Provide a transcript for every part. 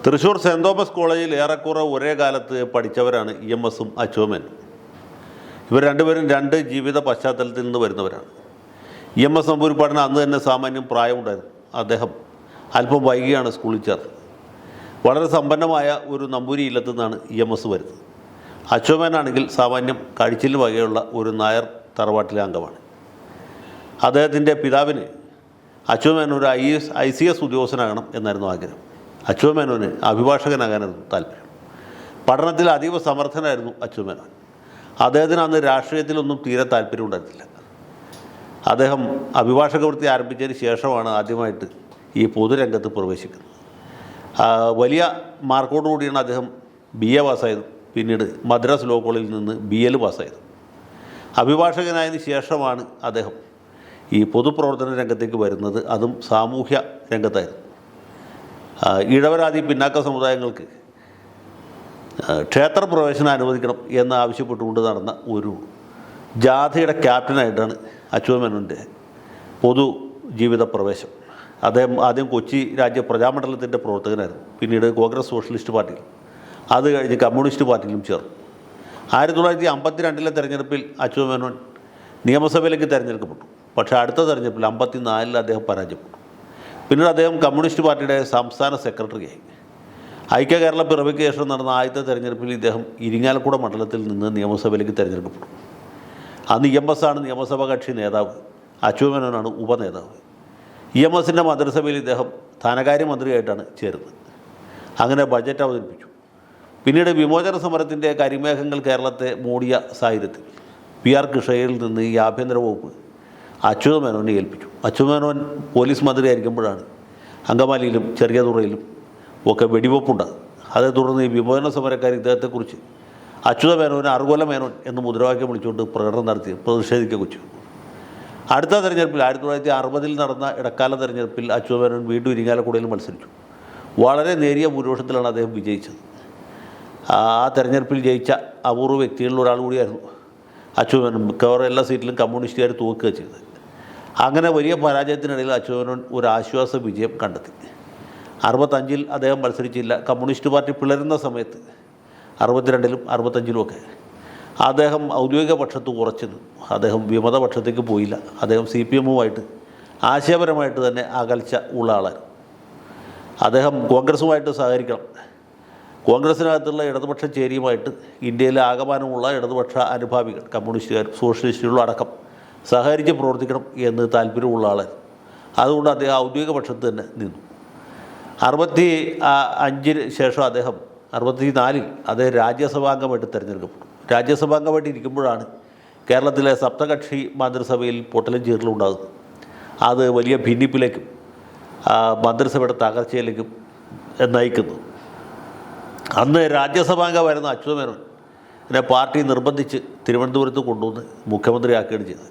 Thrissur cent Thomas കോളേജിൽ ഏറെക്കുറെ ഒരേ കാലത്ത് പഠിച്ചവരാണ് EMS-ഉം അച്ചോമേനും. ഇവർ രണ്ടുപേരും രണ്ട് ജീവിത പശ്ചാത്തലത്തിൽ നിന്ന് വരുന്നവരാണ്. EMS നമ്പൂതിരിപ്പാടിന് അന്ന് തന്നെ സാമാന്യം പ്രായമുണ്ടായിരുന്നു. അദ്ദേഹം അല്പം വൈകിയാണ് സ്കൂളിൽ ചേർന്നത്. വളരെ സമ്പന്നമായ ഒരു നമ്പൂരി ഇല്ലത്തു നിന്നാണ് EMS വരുന്നത്. അച്ചോമേനാണെങ്കിൽ സാമാന്യം കഴിച്ചിൽ വകയുള്ള ഒരു നായർ തറവാട്ടിലെ അംഗമാണ്. അദ്ദേഹത്തിൻ്റെ പിതാവിന് അച്ചോമേനോൻ ഒരു ICS ഉദ്യോഗസ്ഥനാകണം എന്നായിരുന്നു ആഗ്രഹം. അച്ചോമേനോന് അഭിഭാഷകനാകാനായിരുന്നു താല്പര്യം. പഠനത്തിൽ അതീവ സമർത്ഥനായിരുന്നു അച്ചോമേനോൻ. അദ്ദേഹത്തിന് അന്ന് രാഷ്ട്രീയത്തിലൊന്നും തീരെ താല്പര്യം ഉണ്ടായിരുന്നില്ല. അദ്ദേഹം അഭിഭാഷക വൃത്തി ആരംഭിച്ചതിന് ശേഷമാണ് ആദ്യമായിട്ട് ഈ പൊതുരംഗത്ത് പ്രവേശിക്കുന്നത്. വലിയ മാർക്കോടുകൂടിയാണ് അദ്ദേഹം BA പാസ്സായത്. പിന്നീട് മദ്രാസ് ലോ കോളേജിൽ നിന്ന് BL പാസ്സായത്. അഭിഭാഷകനായതിനു ശേഷമാണ് അദ്ദേഹം ഈ പൊതുപ്രവർത്തന രംഗത്തേക്ക് വരുന്നത്. അതും സാമൂഹ്യ രംഗത്തായിരുന്നു. ഇടവരാതി പിന്നാക്ക സമുദായങ്ങൾക്ക് ക്ഷേത്രപ്രവേശനം അനുവദിക്കണം എന്ന് ആവശ്യപ്പെട്ടുകൊണ്ട് നടന്ന ഒരു ജാഥയുടെ ക്യാപ്റ്റനായിട്ടാണ് അച്ചോമേനോൻ്റെ പൊതു ജീവിത പ്രവേശം. അദ്ദേഹം ആദ്യം കൊച്ചി രാജ്യ പ്രജാമണ്ഡലത്തിൻ്റെ പ്രവർത്തകനായിരുന്നു. പിന്നീട് കോൺഗ്രസ് സോഷ്യലിസ്റ്റ് പാർട്ടിയിൽ, അത് കഴിഞ്ഞ് കമ്മ്യൂണിസ്റ്റ് പാർട്ടിയിലും ചേർന്നു. 1952 തെരഞ്ഞെടുപ്പിൽ അച്ചോമേനോൻ നിയമസഭയിലേക്ക് തിരഞ്ഞെടുക്കപ്പെട്ടു. പക്ഷേ അടുത്ത തെരഞ്ഞെടുപ്പിൽ 1954 അദ്ദേഹം പരാജയപ്പെട്ടു. പിന്നീട് അദ്ദേഹം കമ്മ്യൂണിസ്റ്റ് പാർട്ടിയുടെ സംസ്ഥാന സെക്രട്ടറിയായി. ഐക്യ കേരള പിറവിക്ക് ശേഷം നടന്ന ആദ്യത്തെ തെരഞ്ഞെടുപ്പിൽ ഇദ്ദേഹം ഇരിങ്ങാലക്കുട മണ്ഡലത്തിൽ നിന്ന് നിയമസഭയിലേക്ക് തിരഞ്ഞെടുക്കപ്പെട്ടു. അന്ന് EMS ആണ് നിയമസഭാ കക്ഷി നേതാവ്, അച്ചോമേനോനാണ് ഉപനേതാവ്. EMS-ൻ്റെ മന്ത്രിസഭയിൽ ഇദ്ദേഹം ധനകാര്യമന്ത്രിയായിട്ടാണ് ചേരുന്നത്. അങ്ങനെ ബഡ്ജറ്റ് അവതരിപ്പിച്ചു. പിന്നീട് വിമോചന സമരത്തിൻ്റെ കരിമേഘങ്ങൾ കേരളത്തെ മൂടിയ സാഹചര്യത്തിൽ PR കൃഷ്ണയ്യരിൽ നിന്ന് ഈ ആഭ്യന്തര വകുപ്പ് അച്യുതമേനോനെ ഏൽപ്പിച്ചു. അച്യുതമേനോൻ പോലീസ് മന്ത്രിയായിരിക്കുമ്പോഴാണ് അങ്കമാലിയിലും ചെറിയ തുറയിലും ഒക്കെ വെടിവെപ്പുണ്ടാകും. അതേ തുടർന്ന് ഈ വിമോചന സമരക്കാർ ഇദ്ദേഹത്തെക്കുറിച്ച് അച്യുതമേനോനെ അറുകൊല മേനോൻ എന്ന് മുദ്രാവാക്യം വിളിച്ചുകൊണ്ട് പ്രകടനം നടത്തി പ്രതിഷേധിക്കുകയും ചെയ്തു. അടുത്ത തെരഞ്ഞെടുപ്പിൽ 1960 നടന്ന ഇടക്കാല തെരഞ്ഞെടുപ്പിൽ അച്യുതമേനോൻ വീണ്ടും ഇരിങ്ങാലക്കുടയിൽ മത്സരിച്ചു. വളരെ നേരിയ ഭൂരിപക്ഷത്തിലാണ് അദ്ദേഹം വിജയിച്ചത്. ആ തെരഞ്ഞെടുപ്പിൽ ജയിച്ച അപൂർവ വ്യക്തികളിൽ ഒരാൾ കൂടിയായിരുന്നു അച്യുതമേനോൻ. മിക്കവാറും എല്ലാ സീറ്റിലും കമ്മ്യൂണിസ്റ്റുകാർ തൂക്കുകയാണ് ചെയ്തത്. അങ്ങനെ വലിയ പരാജയത്തിനിടയിൽ അച്യുതമേനോൻ ഒരു ആശ്വാസ വിജയം കണ്ടെത്തി. 65 അദ്ദേഹം മത്സരിച്ചില്ല. കമ്മ്യൂണിസ്റ്റ് പാർട്ടി പിളരുന്ന സമയത്ത് 62-ലും 65-ലും അദ്ദേഹം ഔദ്യോഗിക പക്ഷത്ത് ഉറച്ചു നിന്നു. അദ്ദേഹം വിമത പക്ഷത്തേക്ക് പോയില്ല. അദ്ദേഹം CPM-ഉമായിട്ട് ആശയപരമായിട്ട് തന്നെ അകൽച്ച ഉള്ള ആളായിരുന്നു. അദ്ദേഹം കോൺഗ്രസുമായിട്ട് സഹകരിക്കണം, കോൺഗ്രസിനകത്തുള്ള ഇടതുപക്ഷ ചേരിയുമായിട്ട് ഇന്ത്യയിലെ ആകമാനമുള്ള ഇടതുപക്ഷ അനുഭാവികൾ, കമ്മ്യൂണിസ്റ്റുകാരും സോഷ്യലിസ്റ്റുകളും അടക്കം സഹകരിച്ച് പ്രവർത്തിക്കണം എന്ന് താല്പര്യമുള്ള ആളായിരുന്നു. അതുകൊണ്ട് അദ്ദേഹം ഔദ്യോഗിക പക്ഷത്ത് തന്നെ നിന്നു. 65 ശേഷം അദ്ദേഹം 64-ൽ അദ്ദേഹം രാജ്യസഭാംഗമായിട്ട് തിരഞ്ഞെടുക്കപ്പെട്ടു. രാജ്യസഭാംഗമായിട്ട് ഇരിക്കുമ്പോഴാണ് കേരളത്തിലെ സപ്തകക്ഷി മന്ത്രിസഭയിൽ പൊട്ടലും ചീറലും ഉണ്ടാകുന്നത്. അത് വലിയ ഭിന്നിപ്പിലേക്കും മന്ത്രിസഭയുടെ തകർച്ചയിലേക്കും നയിക്കുന്നു. അന്ന് രാജ്യസഭാംഗമായിരുന്ന അച്യുതമേനോൻ എന്നെ പാർട്ടി നിർബന്ധിച്ച് തിരുവനന്തപുരത്ത് കൊണ്ടുവന്ന് മുഖ്യമന്ത്രിയാക്കുകയാണ് ചെയ്തത്.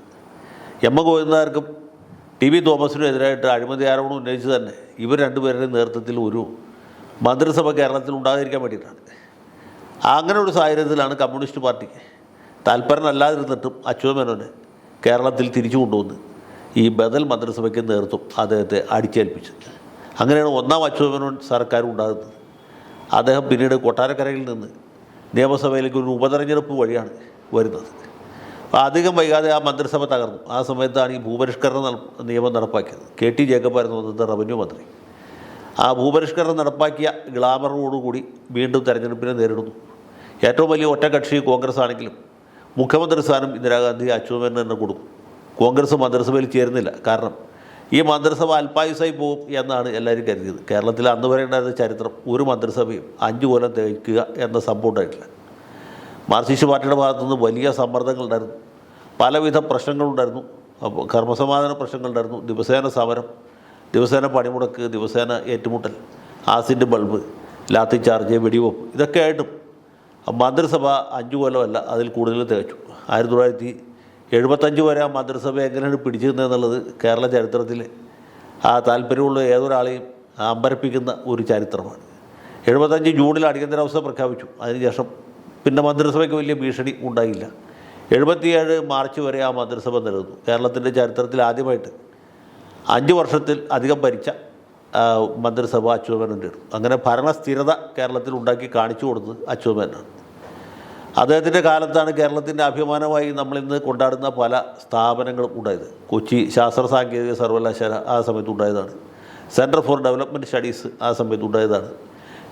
M. ഗോവിന്ദനായർക്കും TV. തോമസിനും എതിരായിട്ട് അഴിമതി ആരോപണം ഉന്നയിച്ച് തന്നെ ഇവർ രണ്ടുപേരുടെയും നേതൃത്വത്തിൽ ഒരു മന്ത്രിസഭ കേരളത്തിൽ ഉണ്ടാകാതിരിക്കാൻ വേണ്ടിയിട്ടാണ്. അങ്ങനെ ഒരു സാഹചര്യത്തിലാണ് കമ്മ്യൂണിസ്റ്റ് പാർട്ടി താല്പര്യമല്ലാതിരുന്നിട്ടും അച്യുതമേനോനെ കേരളത്തിൽ തിരിച്ചു കൊണ്ടുവന്ന് ഈ ബദൽ മന്ത്രിസഭയ്ക്ക് നേതൃത്വം അദ്ദേഹത്തെ അടിച്ചേൽപ്പിച്ചത്. അങ്ങനെയാണ് ഒന്നാം അച്യുതമേനോൻ സർക്കാർ ഉണ്ടാകുന്നത്. അദ്ദേഹം പിന്നീട് കൊട്ടാരക്കരയിൽ നിന്ന് നിയമസഭയിലേക്ക് ഒരു ഉപതെരഞ്ഞെടുപ്പ് വഴിയാണ് വരുന്നത്. അപ്പോൾ അധികം വൈകാതെ ആ മന്ത്രിസഭ തകർന്നു. ആ സമയത്താണ് ഈ ഭൂപരിഷ്കരണ നിയമം നടപ്പാക്കിയത്. KT ജേക്കബായിരുന്നു അന്നത്തെ റവന്യൂ മന്ത്രി. ആ ഭൂപരിഷ്കരണം നടപ്പാക്കിയ ഗ്ലാമറോടുകൂടി വീണ്ടും തെരഞ്ഞെടുപ്പിനെ നേരിടുന്നു. ഏറ്റവും വലിയ ഒറ്റക്കക്ഷി കോൺഗ്രസ് ആണെങ്കിലും മുഖ്യമന്ത്രി സ്ഥാനം ഇന്ദിരാഗാന്ധി അച്യുതമേനോന് തന്നെ കൊടുക്കും. കോൺഗ്രസ് മന്ത്രിസഭയിൽ ചേരുന്നില്ല. കാരണം ഈ മന്ത്രിസഭ അല്പായുസായി പോകും എന്നാണ് എല്ലാവരും കരുതിയത്. കേരളത്തിൽ അന്ന് വരെ ഉണ്ടായിരുന്ന ചരിത്രം ഒരു മന്ത്രിസഭയും 5 കൊല്ലം തികയ്ക്കുക എന്ന സംഭവം ഉണ്ടായിട്ടില്ല. മാർക്സിസ്റ്റ് പാർട്ടിയുടെ ഭാഗത്തുനിന്ന് വലിയ സമ്മർദ്ദങ്ങളുണ്ടായിരുന്നു, പലവിധ പ്രശ്നങ്ങളുണ്ടായിരുന്നു. അപ്പോൾ കർമ്മസമാധാന പ്രശ്നങ്ങളുണ്ടായിരുന്നു, ദിവസേന സമരം, ദിവസേന പണിമുടക്ക്, ദിവസേന ഏറ്റുമുട്ടൽ, ആസിഡ് ബൾബ്, ലാത്തി ചാർജ്, വെടിവെപ്പ്, ഇതൊക്കെ ആയിട്ടും മന്ത്രിസഭ 5 കൊല്ലമല്ല അതിൽ കൂടുതൽ തികച്ചു. 1975 വരെ ആ മന്ത്രിസഭ എങ്ങനെയാണ് പിടിച്ചിരുന്നതെന്നുള്ളത് കേരള ചരിത്രത്തിൽ ആ താല്പര്യമുള്ള ഏതൊരാളെയും അമ്പരപ്പിക്കുന്ന ഒരു ചരിത്രമാണ്. 75 ജൂണിൽ അടിയന്തരാവസ്ഥ പ്രഖ്യാപിച്ചു. അതിനുശേഷം പിന്നെ മന്ത്രിസഭയ്ക്ക് വലിയ ഭീഷണി ഉണ്ടായില്ല. 77 മാർച്ച് വരെ ആ മന്ത്രിസഭ നിലനിന്നു. കേരളത്തിൻ്റെ ചരിത്രത്തിൽ ആദ്യമായിട്ട് 5 വർഷത്തിൽ അധികം ഭരിച്ച മന്ത്രിസഭ അച്യുതമേനോൻ്റെ ആയിരുന്നു. അങ്ങനെ ഭരണസ്ഥിരത കേരളത്തിൽ ഉണ്ടാക്കി കാണിച്ചു കൊടുത്തത് അച്യുതമേനോനാണ്. അദ്ദേഹത്തിൻ്റെ കാലത്താണ് കേരളത്തിൻ്റെ അഭിമാനമായി നമ്മളിന്ന് കൊണ്ടാടുന്ന പല സ്ഥാപനങ്ങളും ഉണ്ടായത്. കൊച്ചി ശാസ്ത്ര സാങ്കേതിക സർവകലാശാല ആ സമയത്ത് ഉണ്ടായതാണ്. സെൻറ്റർ ഫോർ ഡെവലപ്മെൻറ്റ് സ്റ്റഡീസ് ആ സമയത്ത് ഉണ്ടായതാണ്.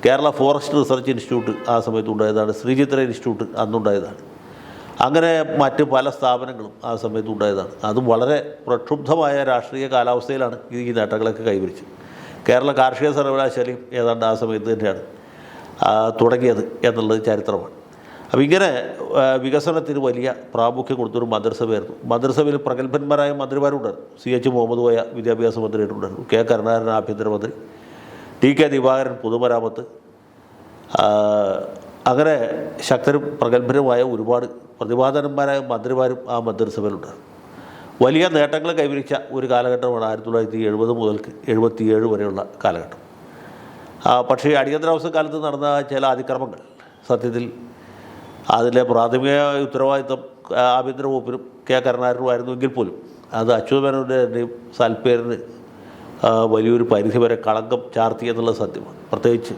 കേരള ഫോറസ്റ്റ് റിസർച്ച് ഇൻസ്റ്റിറ്റ്യൂട്ട് ആ സമയത്ത് ഉണ്ടായതാണ്. ശ്രീചിത്ര ഇൻസ്റ്റിറ്റ്യൂട്ട് അന്നുണ്ടായതാണ്. അങ്ങനെ മറ്റ് പല സ്ഥാപനങ്ങളും ആ സമയത്ത് ഉണ്ടായതാണ്. അതും വളരെ പ്രക്ഷുബ്ധമായ രാഷ്ട്രീയ കാലാവസ്ഥയിലാണ് ഈ നേട്ടങ്ങളൊക്കെ കൈവരിച്ചത്. കേരള കാർഷിക സർവകലാശാലയും ഏതാണ്ട് ആ സമയത്ത് തന്നെയാണ് തുടങ്ങിയത് എന്നുള്ളത് ചരിത്രമാണ്. അപ്പോൾ ഇങ്ങനെ വികസനത്തിന് വലിയ പ്രാമുഖ്യം കൊടുത്തൊരു മന്ത്രിസഭയായിരുന്നു. മന്ത്രിസഭയിൽ പ്രഗത്ഭന്മാരായ മന്ത്രിമാരുണ്ടായിരുന്നു. CH മുഹമ്മദ് കോയ വിദ്യാഭ്യാസ മന്ത്രിയായിട്ടുണ്ടായിരുന്നു. K കരുണാകരൻ ആഭ്യന്തരമന്ത്രി, TK ദിവാകരൻ പൊതുമരാമത്ത്. അങ്ങനെ ശക്തരും പ്രഗത്ഭരുമായ ഒരുപാട് പ്രതിഭാധനന്മാരായ മന്ത്രിമാരും ആ മന്ത്രിസഭയിലുണ്ടായിരുന്നു. വലിയ നേട്ടങ്ങൾ കൈവരിച്ച ഒരു കാലഘട്ടമാണ് 1970 മുതൽക്ക് 77 വരെയുള്ള കാലഘട്ടം. പക്ഷേ അടിയന്തരാവസ്ഥ കാലത്ത് നടന്ന ചില അതിക്രമങ്ങൾ സത്യത്തിൽ അതിലെ പ്രാഥമിക ഉത്തരവാദിത്വം ആഭ്യന്തര വകുപ്പിനും K കരുണാകരനുമായിരുന്നുവെങ്കിൽ പോലും അത് അച്യുതമേനോൻ്റെയും സൽപ്പേരിന് വലിയൊരു പരിധി വരെ കളങ്കം ചാർത്തി എന്നുള്ളത് സത്യമാണ്. പ്രത്യേകിച്ച്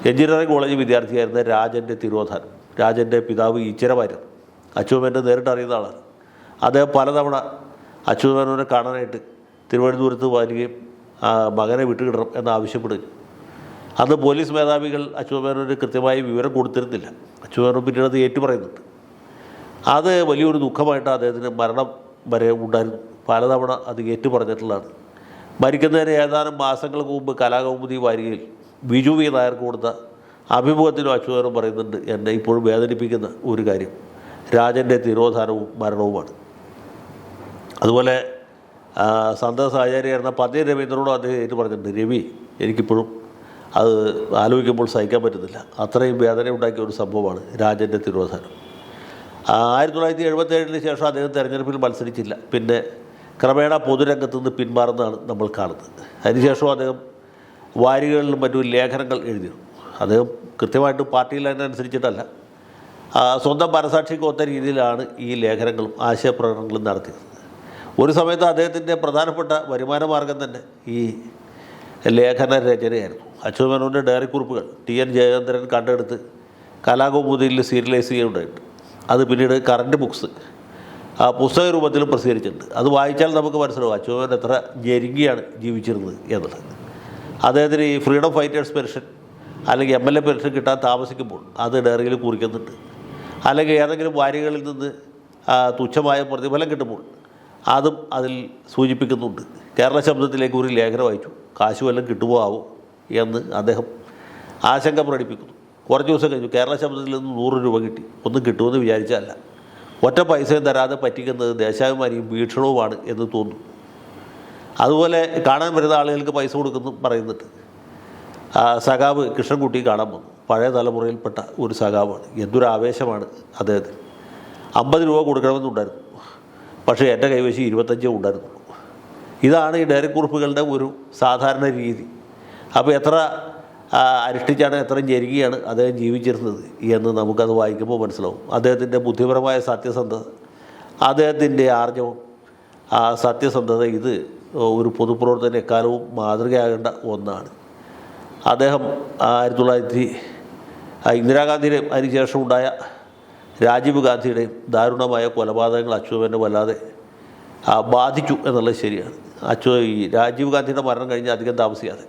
എഞ്ചിനീയറിംഗ് കോളേജ് വിദ്യാർത്ഥിയായിരുന്ന രാജൻ്റെ തിരോധാനം. രാജൻ്റെ പിതാവ് ഈശ്വരമായിരുന്നു. അച്യുതമേനോനെ നേരിട്ട് അറിയുന്ന ആളാണ്. അദ്ദേഹം പലതവണ അച്യുതമേനോനെ കാണാനായിട്ട് തിരുവനന്തപുരത്ത് വരികയും മകനെ വിട്ടുകിടണം എന്നാവശ്യപ്പെടുകയും. അന്ന് പോലീസ് മേധാവികൾ അച്യുതമേനോന് കൃത്യമായി വിവരം കൊടുത്തിരുന്നില്ല. അച്യുതമേനോൻ പിന്നീട് അത് ഏറ്റുപറയുന്നുണ്ട്. അത് വലിയൊരു ദുഃഖമായിട്ട് അദ്ദേഹത്തിന് മരണം വരെ ഉണ്ടായിരുന്നു. പലതവണ അത് ഏറ്റുപറഞ്ഞിട്ടുള്ളതാണ്. മരിക്കുന്നതിന് ഏതാനും മാസങ്ങൾക്ക് മുമ്പ് കലാകൗമുദി വാരികയിൽ ബിജു വി നായർക്ക് കൊടുത്ത അഭിമുഖത്തിലും അച്യുതമേനോൻ പറയുന്നുണ്ട്, എന്നെ ഇപ്പോഴും വേദനിപ്പിക്കുന്ന ഒരു കാര്യം രാജൻ്റെ തിരോധാനവും മരണവുമാണ്. അതുപോലെ സന്തോഷ് ആചാര്യായിരുന്ന പന്ന്യൻ രവീന്ദ്രനോടും അദ്ദേഹം ഏറ്റു പറഞ്ഞിട്ടുണ്ട്, രവി എനിക്കിപ്പോഴും അത് ആലോചിക്കുമ്പോൾ സഹിക്കാൻ പറ്റുന്നില്ല. അത്രയും വേദന ഉണ്ടാക്കിയ ഒരു സംഭവമാണ് രാജൻ്റെ തിരോധാനം. 1977 ശേഷം അദ്ദേഹം തെരഞ്ഞെടുപ്പിൽ മത്സരിച്ചില്ല. പിന്നെ ക്രമേണ പൊതുരംഗത്ത് നിന്ന് പിന്മാറുന്നതാണ് നമ്മൾ കാണുന്നത്. അതിനുശേഷം അദ്ദേഹം വാരികകളിലും മറ്റു ലേഖനങ്ങൾ എഴുതിയിരുന്നു. അദ്ദേഹം കൃത്യമായിട്ട് പാർട്ടി ലൈനനുസരിച്ചിട്ടല്ല, സ്വന്തം മനസാക്ഷിക്ക് ഒത്ത രീതിയിലാണ് ഈ ലേഖനങ്ങളും ആശയപ്രകടനങ്ങളും നടത്തിയത്. ഒരു സമയത്ത് അദ്ദേഹത്തിൻ്റെ പ്രധാനപ്പെട്ട വരുമാന മാർഗം തന്നെ ഈ ലേഖന രചനയായിരുന്നു. അച്യുതമേനോൻ്റെ ഡയറി കുറിപ്പുകൾ TN ജയചന്ദ്രൻ കണ്ടെടുത്ത് കലാകൗമുദിയിൽ സീരിയലൈസ് ചെയ്യുകയുണ്ടായിട്ട് അത് പിന്നീട് കറൻറ്റ് ബുക്സ് പുസ്തക രൂപത്തിലും പ്രസിദ്ധീകരിച്ചിട്ടുണ്ട്. അത് വായിച്ചാൽ നമുക്ക് മനസ്സിലാവും അച്യുതമേനോൻ എത്ര ഞെരുങ്ങിയാണ് ജീവിച്ചിരുന്നത് എന്നുള്ളത്. അദ്ദേഹത്തിന് ഈ ഫ്രീഡം ഫൈറ്റേഴ്സ് പെൻഷൻ അല്ലെങ്കിൽ MLA പെൻഷൻ കിട്ടാൻ താമസിക്കുമ്പോൾ അത് ഡയറിയിൽ കുറിക്കുന്നുണ്ട്. അല്ലെങ്കിൽ ഏതെങ്കിലും വാരികകളിൽ നിന്ന് തുച്ഛമായ പ്രതിഫലം കിട്ടുമ്പോൾ അതും അതിൽ സൂചിപ്പിക്കുന്നുണ്ട്. കേരള ശബ്ദത്തിലേക്ക് ഒരു ലേഖനം വായിച്ചു, കാശ് വല്ലതും കിട്ടുമോ ആവോ എന്ന് അദ്ദേഹം ആശങ്ക പ്രകടിപ്പിക്കുന്നു. കുറച്ച് ദിവസം കഴിഞ്ഞു കേരള ശബ്ദത്തിൽ നിന്ന് 100 രൂപ കിട്ടി. ഒന്നും കിട്ടുമെന്ന് വിചാരിച്ചല്ല, ഒറ്റ പൈസയും തരാതെ പറ്റിക്കുന്നത് ദേശാഭിമാനിയും വീക്ഷണവുമാണ് എന്ന് തോന്നുന്നു. അതുപോലെ കാണാൻ വരുന്ന ആളുകൾക്ക് പൈസ കൊടുക്കുന്നു പറയുന്നുണ്ട്. സഖാവ് കൃഷ്ണൻകുട്ടി കാണാൻ വന്നു. പഴയ തലമുറയിൽപ്പെട്ട ഒരു സഖാവാണ്. എന്തൊരു ആവേശമാണ് അദ്ദേഹത്തിന്. 50 രൂപ കൊടുക്കണമെന്നുണ്ടായിരുന്നു, പക്ഷേ എൻ്റെ കൈവശം 25 ഉണ്ടായിരുന്നുള്ളൂ. ഇതാണ് ഈ ഡയറി കുറിപ്പുകളുടെ ഒരു സാധാരണ രീതി. അപ്പോൾ എത്ര അരിഷ്ടിച്ചാണ്, എത്ര ഞെരുങ്ങിയാണ് അദ്ദേഹം ജീവിച്ചിരുന്നത് എന്ന് നമുക്കത് വായിക്കുമ്പോൾ മനസ്സിലാവും. അദ്ദേഹത്തിൻ്റെ ബുദ്ധിപരമായ സത്യസന്ധത, അദ്ദേഹത്തിൻ്റെ ആർജവം, സത്യസന്ധത, ഇത് ഒരു പൊതുപ്രവർത്തന എക്കാലവും മാതൃകയാകേണ്ട ഒന്നാണ്. അദ്ദേഹം 1900 ഇന്ദിരാഗാന്ധിയുടെയും അതിനുശേഷം ഉണ്ടായ രാജീവ് ഗാന്ധിയുടെയും ദാരുണമായ കൊലപാതകങ്ങൾ അച്യുതമേനോനെ വല്ലാതെ ബാധിച്ചു എന്നുള്ളത് ശരിയാണ്. ഈ രാജീവ് ഗാന്ധിയുടെ മരണം കഴിഞ്ഞ് അധികം താമസിയാതെ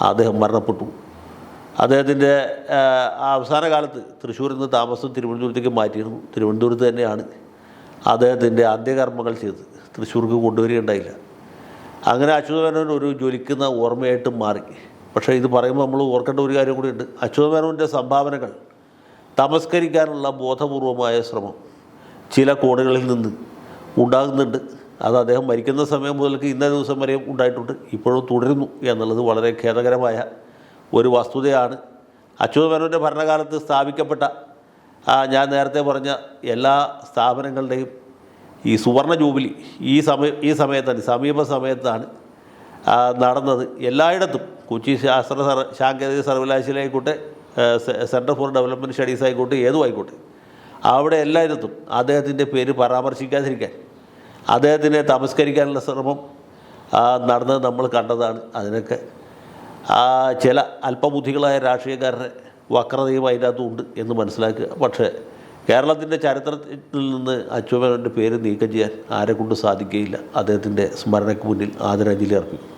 അദ്ദേഹം മരണപ്പെട്ടു. അദ്ദേഹത്തിൻ്റെ അവസാന കാലത്ത് തൃശ്ശൂരിൽ നിന്ന് താമസം തിരുവനന്തപുരത്തേക്ക് മാറ്റിയിരുന്നു. തിരുവനന്തപുരത്ത് തന്നെയാണ് അദ്ദേഹത്തിൻ്റെ അന്ത്യകർമ്മങ്ങൾ ചെയ്ത് തൃശ്ശൂർക്ക് കൊണ്ടുവരികയുണ്ടായില്ല. അങ്ങനെ അച്യുതമേനോൻ ഒരു ജ്വലിക്കുന്ന ഓർമ്മയായിട്ട് മാറി. പക്ഷേ ഇത് പറയുമ്പോൾ നമ്മൾ ഓർക്കേണ്ട ഒരു കാര്യം കൂടിയുണ്ട്. അച്യുതമേനോൻ്റെ സംഭാവനകൾ തമസ്കരിക്കാനുള്ള ബോധപൂർവമായ ശ്രമം ചില കോണുകളിൽ നിന്ന് ഉണ്ടാകുന്നുണ്ട്. അത് അദ്ദേഹം മരിക്കുന്ന സമയം മുതൽക്ക് ഇന്ന ദിവസം വരെയും ഉണ്ടായിട്ടുണ്ട്, ഇപ്പോഴും തുടരുന്നു എന്നുള്ളത് വളരെ ഖേദകരമായ ഒരു വസ്തുതയാണ്. അച്യുതമേനോൻ്റെ ഭരണകാലത്ത് സ്ഥാപിക്കപ്പെട്ട ഞാൻ നേരത്തെ പറഞ്ഞ എല്ലാ സ്ഥാപനങ്ങളുടെയും ഈ സുവർണ ജൂബിലി ഈ സമയത്താണ്, സമീപ സമയത്താണ് നടന്നത്. എല്ലായിടത്തും കൊച്ചി ശാസ്ത്ര സാങ്കേതിക സർവകലാശാലയായിക്കോട്ടെ, സെൻറ്റർ ഫോർ ഡെവലപ്മെൻറ്റ് സ്റ്റഡീസ് ആയിക്കോട്ടെ, ഏതും ആയിക്കോട്ടെ, അവിടെ എല്ലായിടത്തും അദ്ദേഹത്തിൻ്റെ പേര് പരാമർശിക്കാതിരിക്കാൻ, അദ്ദേഹത്തിനെ തമസ്കരിക്കാനുള്ള ശ്രമം നടന്നത് നമ്മൾ കണ്ടതാണ്. അതിനൊക്കെ ചില അല്പബുദ്ധികളായ രാഷ്ട്രീയക്കാരുടെ വക്രതയും അതിനകത്തുണ്ട് എന്ന് മനസ്സിലാക്കുക. പക്ഷേ കേരളത്തിൻ്റെ ചരിത്രത്തിൽ നിന്ന് അച്യുതമേനോൻ്റെ പേര് നീക്കം ചെയ്യാൻ ആരെക്കൊണ്ട് സാധിക്കുകയില്ല. അദ്ദേഹത്തിൻ്റെ സ്മരണയ്ക്ക് മുന്നിൽ ആദരാഞ്ജലി അർപ്പിക്കും.